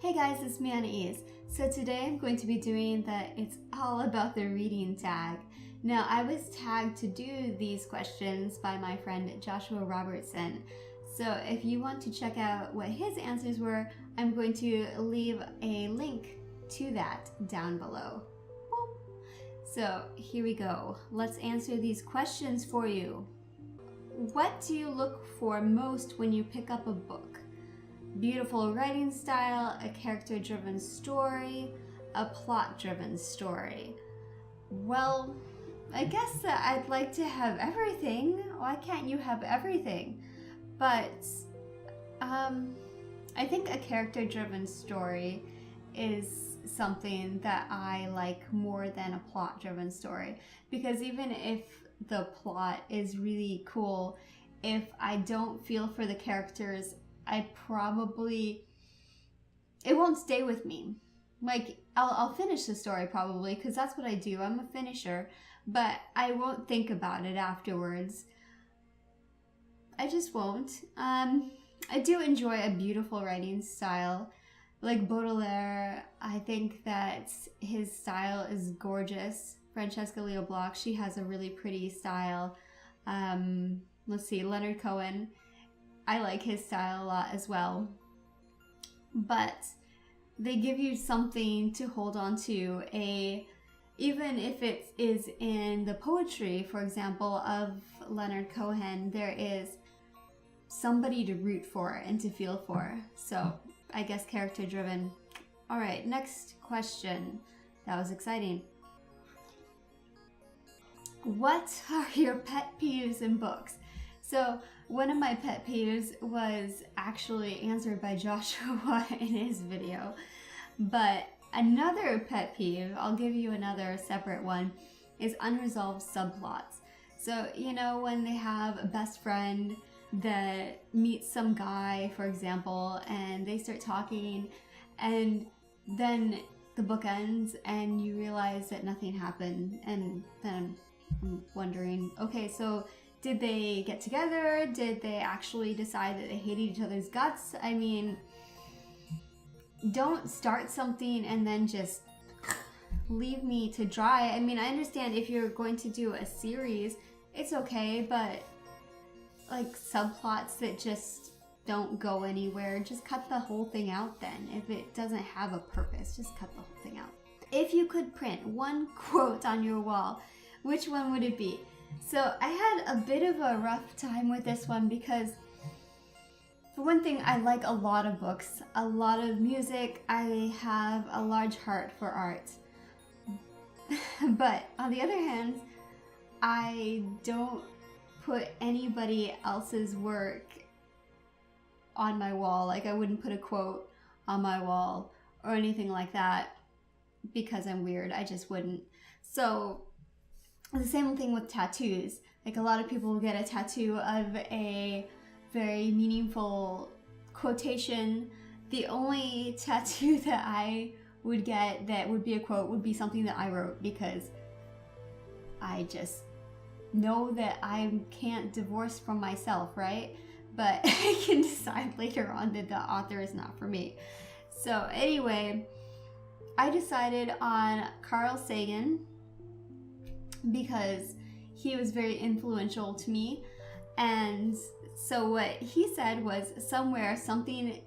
Hey guys, it's me Anais. So today I'm going to be doing the It's All About the Reading tag. Now I was tagged to do these questions by my friend Joshua Robertson. So if you want to check out what his answers were, I'm going to leave a link to that down below. So here we go. Let's answer these questions for you. What do you look for most when you pick up a book? Beautiful writing style, a character-driven story, a plot-driven story. Well, I guess that I'd like to have everything. Why can't you have everything? But I think a character-driven story is something that I like more than a plot-driven story, because even if the plot is really cool, if I don't feel for the characters, it won't stay with me. Like, I'll finish the story probably, because that's what I do. I'm a finisher, but I won't think about it afterwards. I just won't. I do enjoy a beautiful writing style. Like Baudelaire, I think that his style is gorgeous. Francesca Leo Bloch, she has a really pretty style. Let's see, Leonard Cohen, I like his style a lot as well. But they give you something to hold on to. Even if it is in the poetry, for example, of Leonard Cohen, there is somebody to root for and to feel for. So I guess character driven. All right, next question. That was exciting. What are your pet peeves in books? So one of my pet peeves was actually answered by Joshua in his video. But another pet peeve, I'll give you another separate one, is unresolved subplots. So, you know, when they have a best friend that meets some guy, for example, and they start talking, and then the book ends and you realize that nothing happened, and then I'm wondering, okay, so did they get together? Did they actually decide that they hated each other's guts? I mean, don't start something and then just leave me to dry. I mean, I understand if you're going to do a series, it's okay, but like subplots that just don't go anywhere, just cut the whole thing out then. If it doesn't have a purpose, just cut the whole thing out. If you could print one quote on your wall, which one would it be? So I had a bit of a rough time with this one because, for one thing, I like a lot of books, a lot of music. I have a large heart for art. But on the other hand, I don't put anybody else's work on my wall. Like, I wouldn't put a quote on my wall or anything like that because I'm weird. I just wouldn't. So the same thing with tattoos. Like, a lot of people will get a tattoo of a very meaningful quotation. The only tattoo that I would get that would be a quote would be something that I wrote, because I just know that I can't divorce from myself, right? But I can decide later on that the author is not for me. So anyway, I decided on Carl Sagan because he was very influential to me. And so what he said was, somewhere something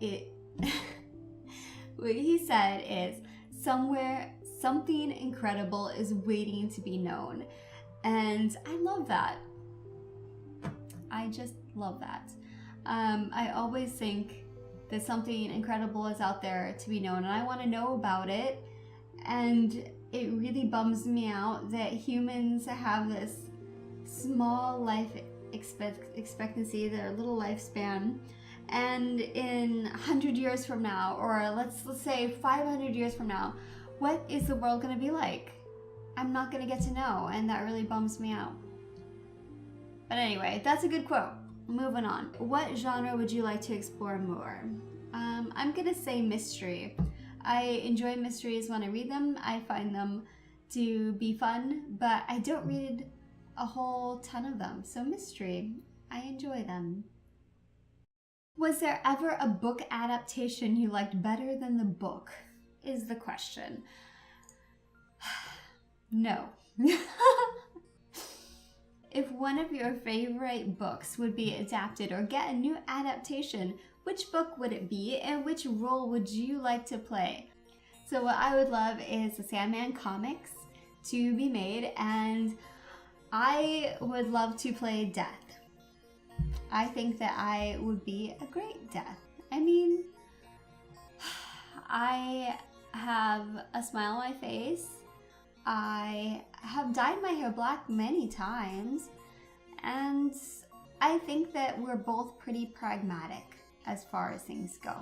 what he said is, somewhere something incredible is waiting to be known. And I love that. I just love that. I always think that something incredible is out there to be known, and I want to know about it. And it really bums me out that humans have this small life expectancy, their little lifespan, and in 100 years from now, or let's say 500 years from now, what is the world going to be like? I'm not going to get to know, and that really bums me out. But anyway, that's a good quote. Moving on. What genre would you like to explore more? I'm going to say mystery. I enjoy mysteries when I read them. I find them to be fun, but I don't read a whole ton of them. So mystery, I enjoy them. Was there ever a book adaptation you liked better than the book? Is the question. No. If one of your favorite books would be adapted or get a new adaptation, which book would it be and which role would you like to play? So what I would love is the Sandman comics to be made, and I would love to play Death. I think that I would be a great Death. I mean, I have a smile on my face. I have dyed my hair black many times, and I think that we're both pretty pragmatic as far as things go.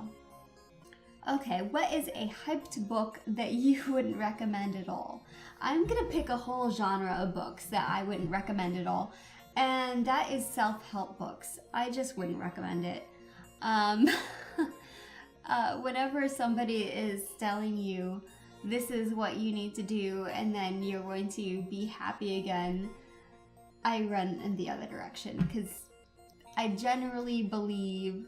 Okay, what is a hyped book that you wouldn't recommend at all? I'm gonna pick a whole genre of books that I wouldn't recommend at all, and that is self-help books. I just wouldn't recommend it. Whenever somebody is telling you this is what you need to do and then you're going to be happy again, I run in the other direction, because I generally believe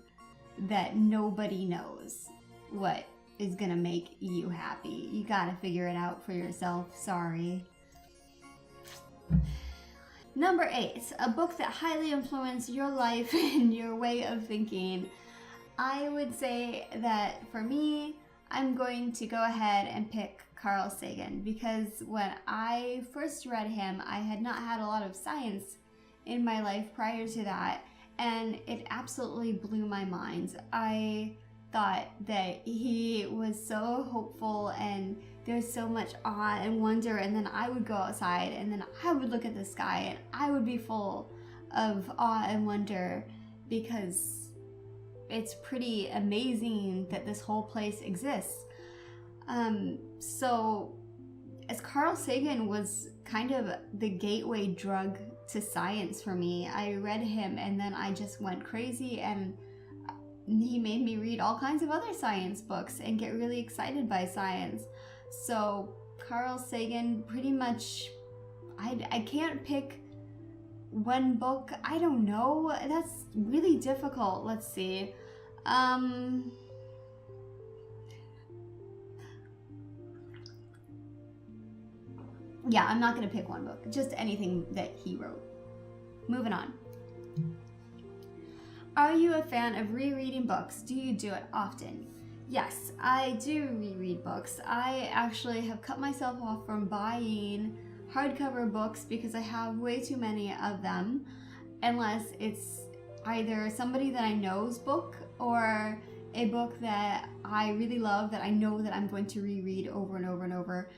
that nobody knows what is gonna make you happy. You gotta figure it out for yourself. Sorry. Number 8, a book that highly influenced your life and your way of thinking. I would say that for me, I'm going to go ahead and pick Carl Sagan, because when I first read him, I had not had a lot of science in my life prior to that, and it absolutely blew my mind. I thought that he was so hopeful and there's so much awe and wonder, and then I would go outside and then I would look at the sky and I would be full of awe and wonder, because it's pretty amazing that this whole place exists. So as Carl Sagan was kind of the gateway drug to science for me. I read him and then I just went crazy, and he made me read all kinds of other science books and get really excited by science. So Carl Sagan, pretty much, I can't pick one book. I don't know. That's really difficult. Let's see. Yeah, I'm not gonna pick one book. Just anything that he wrote. Moving on. Are you a fan of rereading books? Do you do it often? Yes, I do reread books. I actually have cut myself off from buying hardcover books because I have way too many of them, unless it's either somebody that I know's book or a book that I really love that I know that I'm going to reread over and over and over.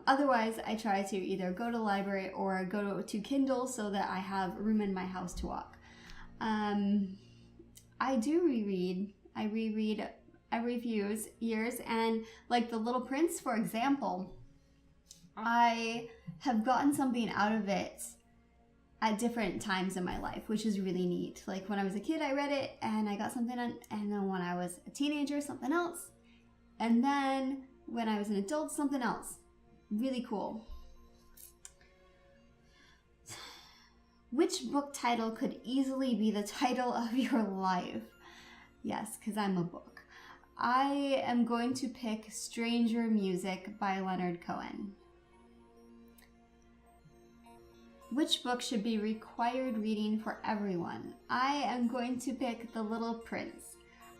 Otherwise, I try to either go to the library or go to Kindle so that I have room in my house to walk. I do reread. I reread every few years, and like The Little Prince, for example, I have gotten something out of it at different times in my life, which is really neat. Like when I was a kid, I read it and I got something, and then when I was a teenager, something else, and then when I was an adult, something else. Really cool. Which book title could easily be the title of your life? Yes, because I'm a book. I am going to pick Stranger Music by Leonard Cohen. Which book should be required reading for everyone? I am going to pick The Little Prince.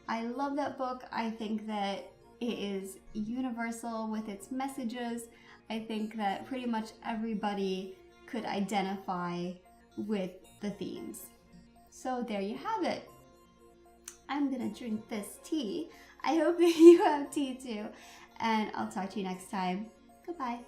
I love that book. I think that it is universal with its messages. I think that pretty much everybody could identify with the themes. So there you have it. I'm gonna drink this tea. I hope that you have tea too. And I'll talk to you next time. Goodbye.